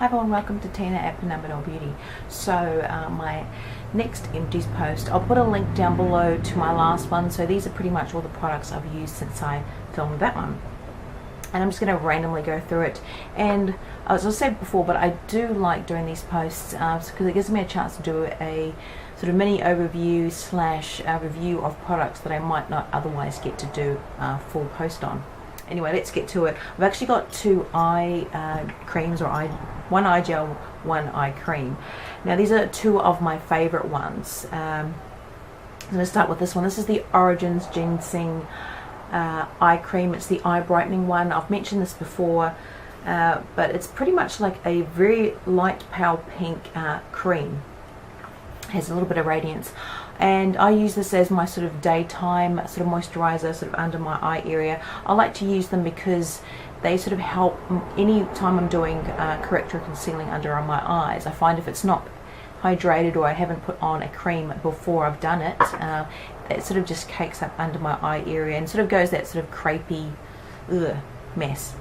Hi everyone, welcome to Tina at Phenomenal Beauty. So my next Empties post, I'll put a link down below to my last one. So these are pretty much all the products I've used since I filmed that one. And I'm just going to randomly go through it. And as I said before, but I do like doing these posts because it gives me a chance to do a sort of mini overview slash review of products that I might not otherwise get to do a full post on. Anyway, let's get to it. I've actually got two eye creams, or one eye gel, one eye cream. Now these are two of my favorite ones. I'm going to start with this one. This is the Arytons GinZing eye cream. It's the eye brightening one. I've mentioned this before, but it's pretty much like a very light pale pink cream. Has a little bit of radiance, and I use this as my sort of daytime sort of moisturizer, sort of under my eye area. I like to use them because they sort of help any time I'm doing corrector concealing under my eyes. I find if it's not hydrated or I haven't put on a cream before I've done it, it sort of just cakes up under my eye area and sort of goes that sort of crepey mess.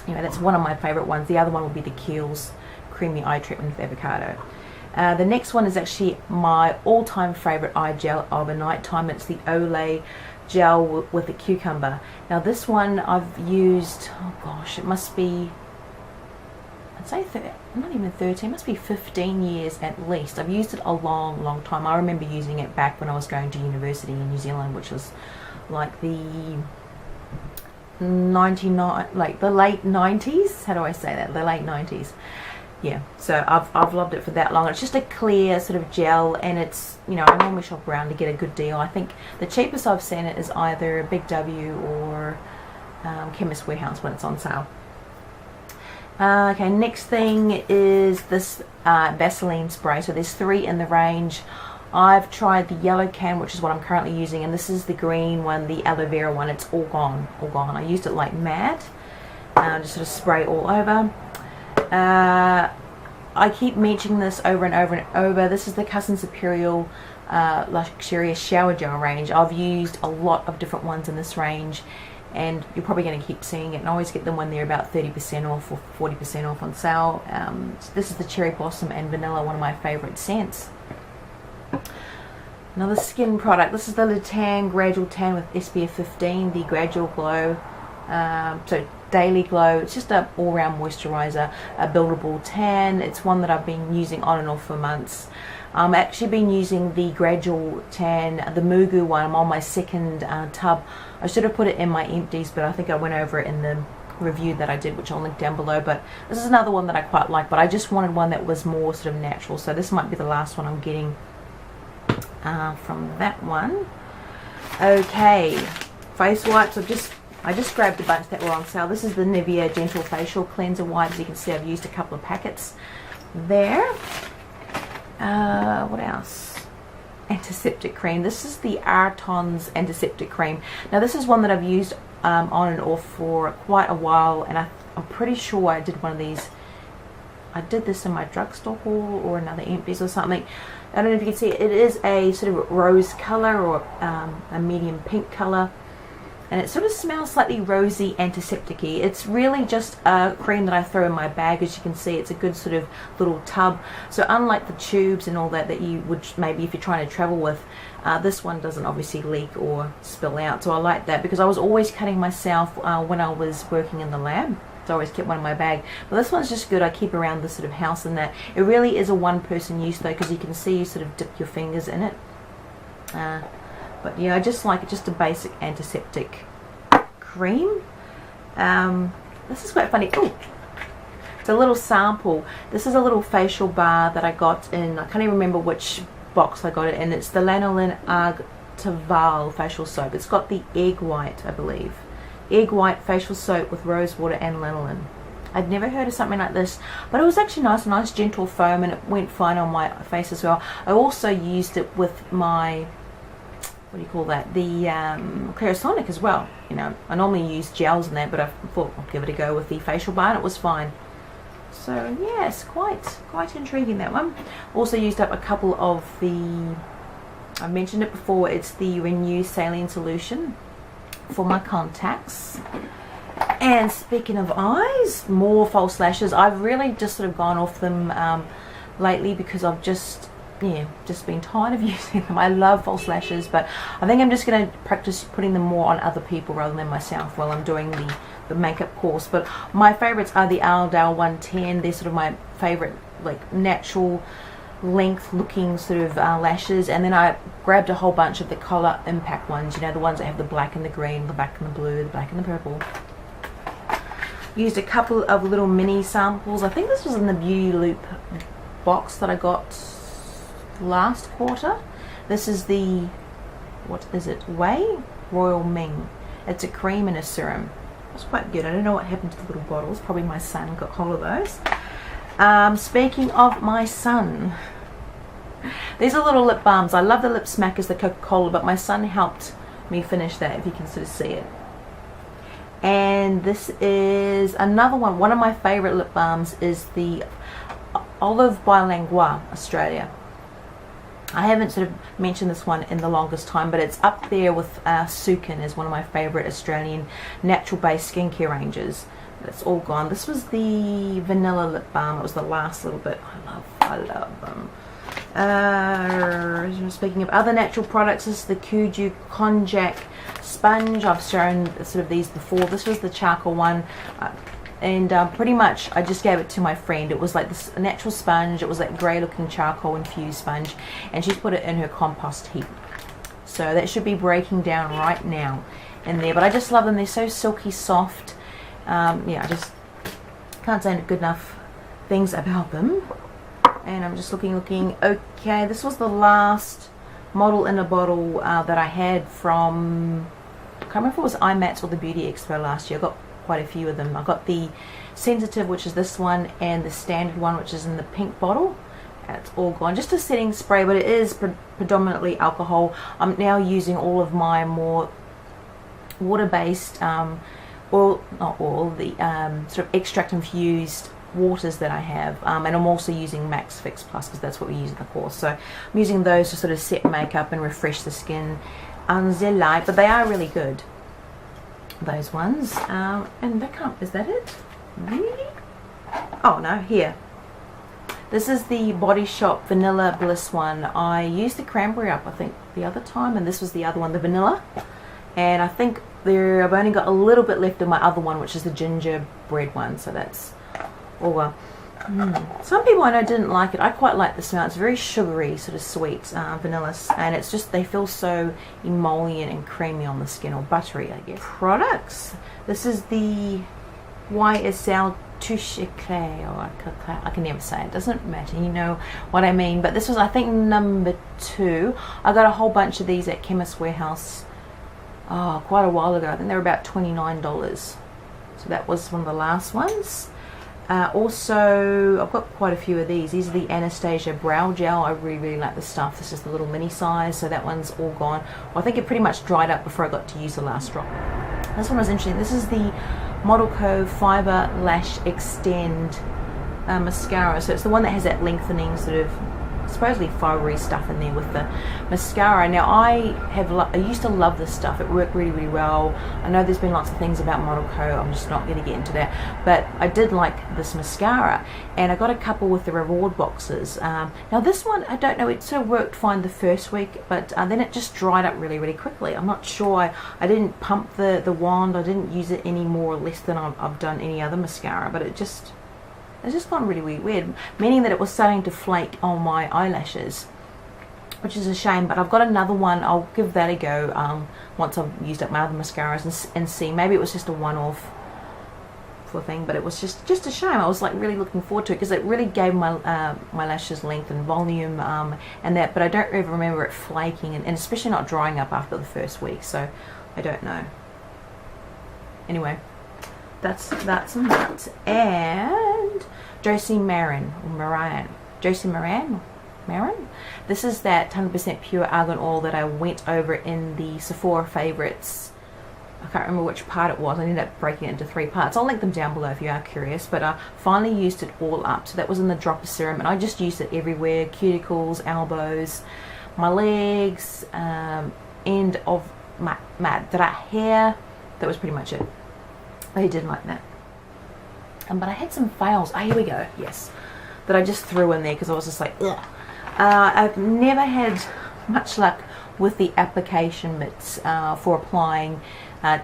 Anyway, that's one of my favorite ones. The other one will be the Kiehl's Creamy Eye Treatment with Avocado. The next one is actually my all-time favorite eye gel of a night time. It's the Olay gel with the cucumber. Now this one I've used, oh gosh, it must be, I'd say not even 13, it must be 15 years at least. I've used it a long time. I remember using it back when I was going to university in New Zealand, which was like the 99, like the late 90s. How do I say that? The late 90s. Yeah, so I've loved it for that long. It's just a clear sort of gel, and it's, you know, I normally shop around to get a good deal. I think the cheapest I've seen it is either Big W or Chemist Warehouse when it's on sale. Okay, next thing is this Vaseline spray. So there's 3 in the range. I've tried the yellow can, which is what I'm currently using, and this is the green one, the aloe vera one. It's all gone. I used it like mad. Just sort of spray all over. I keep mentioning this over and over and over. This is the Cussons Imperial Luxurious Shower Gel range. I've used a lot of different ones in this range, and you're probably going to keep seeing it, and I always get them when they're about 30% off or 40% off on sale. This is the Cherry Blossom and Vanilla, one of my favorite scents. Another skin product. This is the Tan Gradual Tan with SPF 15, the Gradual Glow. So Daily Glow. It's just an all-round moisturizer, a buildable tan. It's one that I've been using on and off for months. I've actually been using the Gradual Tan, the Moo Goo one. I'm on my second tub. I should have put it in my Empties, but I think I went over it in the review that I did, which I'll link down below. But this is another one that I quite like, but I just wanted one that was more sort of natural, so this might be the last one I'm getting from that one. Okay, face wipes. I just grabbed a bunch that were on sale. This is the Nivea Gentle Facial Cleanser Wipes. You can see I've used a couple of packets there. What else? Antiseptic cream. This is the Arytons Antiseptic Cream. Now this is one that I've used on and off for quite a while, and I'm pretty sure I did one of these. I did this in my drugstore haul or another Empties or something. I don't know if you can see it. It is a sort of rose color or a medium pink color. And it sort of smells slightly rosy, antiseptic-y. It's really just a cream that I throw in my bag. As you can see, it's a good sort of little tub. So unlike the tubes and all that you would maybe if you're trying to travel with, this one doesn't obviously leak or spill out. So I like that because I was always cutting myself when I was working in the lab. So I always kept one in my bag. But this one's just good. I keep around the sort of house and that. It really is a one-person use though, because you can see you sort of dip your fingers in it. But yeah, I just like it, just a basic antiseptic cream. This is quite funny. Oh, it's a little sample. This is a little facial bar that I got in, I can't even remember which box I got it in. It's the Lanolin Tval facial soap. It's got the egg white, I believe. Egg white facial soap with rose water and lanolin. I'd never heard of something like this, but it was actually nice, a nice gentle foam, and it went fine on my face as well. I also used it with my, what do you call that, the Clarisonic as well. You know, I normally use gels in that, but I thought I'll give it a go with the facial bar, and it was fine. So yes, quite intriguing, that one. Also used up a couple of the, I mentioned it before, it's the Renew Saline Solution for my contacts. And speaking of eyes, more false lashes. I've really just sort of gone off them lately because I've just been tired of using them. I love false lashes, but I think I'm just going to practice putting them more on other people rather than myself while I'm doing the makeup course. But my favorites are the Ardell 110. They're sort of my favorite, like, natural length looking sort of lashes. And then I grabbed a whole bunch of the Color Impact ones, you know, the ones that have the black and the green, the black and the blue, the black and the purple. Used a couple of little mini samples. I think this was in the Beauty Loop box that I got last quarter. This is the, what is it, Wei Royal Ming. It's a cream and a serum. It's quite good. I don't know what happened to the little bottles. Probably my son got hold of those. Speaking of my son, these are little lip balms. I love the Lip Smackers, the Coca-Cola, but my son helped me finish that, if you can sort of see it. And this is another one. One of my favorite lip balms is the Olive by Langolis, Australia. I haven't sort of mentioned this one in the longest time, but it's up there with Sukin as one of my favorite Australian natural based skincare ranges. But it's all gone. This was the vanilla lip balm. It was the last little bit. I love them. Speaking of other natural products, this is the Kuu Konjac Sponge. I've shown sort of these before. This was the charcoal one. And pretty much I just gave it to my friend. It was like this natural sponge. It was like grey looking charcoal infused sponge, and she's put it in her compost heap, so that should be breaking down right now in there. But I just love them. They're so silky soft. Yeah, I just can't say good enough things about them. And I'm just looking. Okay, this was the last model in a bottle that I had from, I can't remember if it was IMATS or the Beauty Expo last year. I got quite a few of them. I got the sensitive, which is this one, and the standard one, which is in the pink bottle. And it's all gone. Just a setting spray, but it is predominantly alcohol. I'm now using all of my more water-based, oil, not oil, the sort of extract infused waters that I have, and I'm also using Max Fix Plus because that's what we use in the course. So I'm using those to sort of set makeup and refresh the skin. They're light, but they are really good, those ones. And that can't, is that it? Really? Oh no, here. This is the Body Shop Vanilla Bliss one. I used the cranberry up, I think, the other time, and this was the other one, the vanilla. And I think I've only got a little bit left of my other one, which is the gingerbread one. So that's all well. Some people I know didn't like it. I quite like the smell. It's very sugary, sort of sweet, vanilla, and it's just, they feel so emollient and creamy on the skin, or buttery, I guess. Products. This is the YSL Touche eclat, or eclat. I can never say it. Doesn't matter. You know what I mean. But this was, I think, number 2. I got a whole bunch of these at Chemist Warehouse. Oh, quite a while ago. I think they were about $29. So that was one of the last ones. Also, I've got quite a few of these. These are the Anastasia Brow Gel. I really like this stuff. This is the little mini size, so that one's all gone. Well, I think it pretty much dried up before I got to use the last drop. This one was interesting. This is the ModelCo Fibre Lash Xtend mascara. So it's the one that has that lengthening sort of supposedly fibery stuff in there with the mascara. Now I used to love this stuff. It worked really well. I know there's been lots of things about ModelCo. I'm just not going to get into that, but I did like this mascara, and I got a couple with the reward boxes. Now this one, I don't know, it sort of worked fine the first week, but then it just dried up really quickly. I'm not sure. I didn't pump the wand. I didn't use it any more or less than I've done any other mascara, but it's just gone really weird, meaning that it was starting to flake on my eyelashes, which is a shame. But I've got another one. I'll give that a go once I've used up my other mascaras and see. Maybe it was just a one-off thing, but it was just a shame. I was like really looking forward to it because it really gave my my lashes length and volume and that. But I don't ever remember it flaking and especially not drying up after the first week. So I don't know. Anyway. That's that. And Josie Maran. This is that 100% pure argan oil that I went over in the Sephora favorites. I can't remember which part it was. I ended up breaking it into 3 parts. I'll link them down below if you are curious. But I finally used it all up. So that was in the dropper serum, and I just used it everywhere: cuticles, elbows, my legs, end of my hair. That was pretty much it. They did like that. But I had some fails. Here we go. Yes, that I just threw in there because I was just like, ugh. I've never had much luck with the application mitts for applying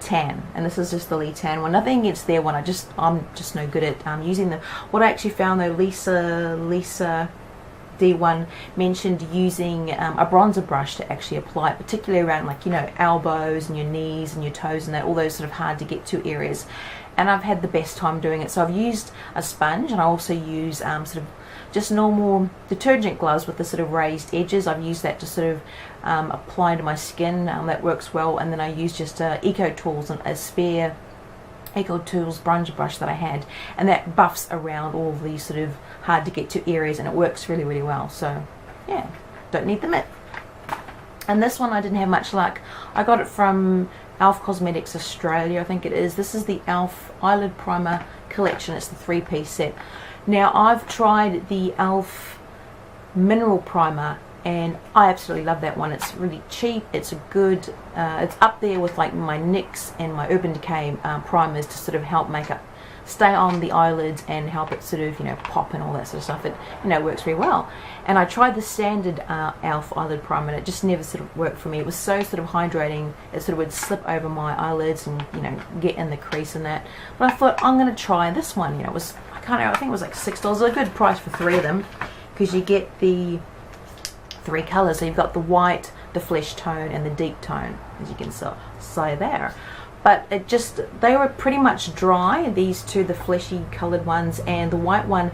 tan, and this is just the Lee Tan one. Nothing against their one. I'm just no good at using them. What I actually found though, Lisa D1 mentioned using a bronzer brush to actually apply it, particularly around, like, you know, elbows and your knees and your toes and that, all those sort of hard to get to areas. And I've had the best time doing it. So I've used a sponge, and I also use sort of just normal detergent gloves with the sort of raised edges. I've used that to sort of apply to my skin. That works well. And then I use just Eco Tools, and a spare Eco Tools bronzer brush that I had, and that buffs around all of these sort of hard to get to areas, and it works really, really well. So yeah, don't need the mitt. And this one I didn't have much luck. I got it from Elf Cosmetics Australia, I think it is. This is the Elf Eyelid Primer collection. It's the 3-piece set. Now, I've tried the Elf Mineral Primer, and I absolutely love that one. It's really cheap. It's a good, it's up there with like my NYX and my Urban Decay primers to sort of help makeup stay on the eyelids and help it sort of, you know, pop and all that sort of stuff. It, you know, works very well. And I tried the standard Elf eyelid primer, and it just never sort of worked for me. It was so sort of hydrating, it sort of would slip over my eyelids and, you know, get in the crease and that. But I thought, I'm going to try this one. You know, it was, I think it was like $6. A good price for 3 of them, because you get the 3 colours. So you've got the white, the flesh tone, and the deep tone, as you can see there. But it just, they were pretty much dry, these two, the fleshy coloured ones, and the white one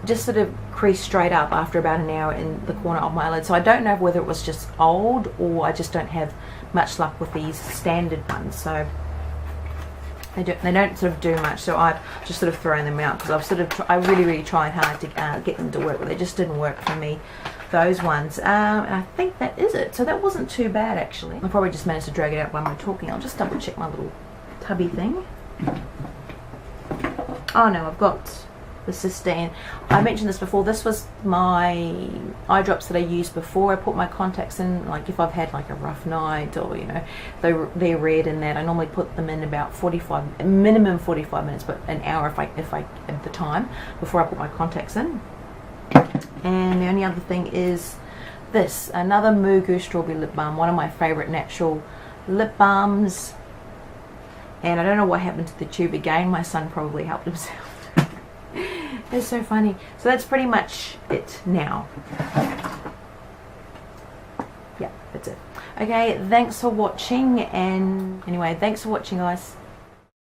just sort of creased straight up after about an hour in the corner of my eyelid. So I don't know whether it was just old, or I just don't have much luck with these standard ones. So they don't sort of do much. So I've just sort of thrown them out, because I've sort of I really tried hard to get them to work, but they just didn't work for me, those ones. And I think that is it. So that wasn't too bad, actually. I probably just managed to drag it out while I'm talking. I'll just double check my little tubby thing. Oh no, I've got the Systane. I mentioned this before. This was my eye drops that I used before I put my contacts in. Like if I've had like a rough night, or, you know, they're red and that, I normally put them in about minimum 45 minutes, but an hour if I have the time, before I put my contacts in. And the only other thing is this, another Moo Goo Strawberry lip balm, one of my favorite natural lip balms. And I don't know what happened to the tube again. My son probably helped himself. It's so funny. So that's pretty much it now. Yeah, that's it. Okay, thanks for watching. And anyway, thanks for watching, guys.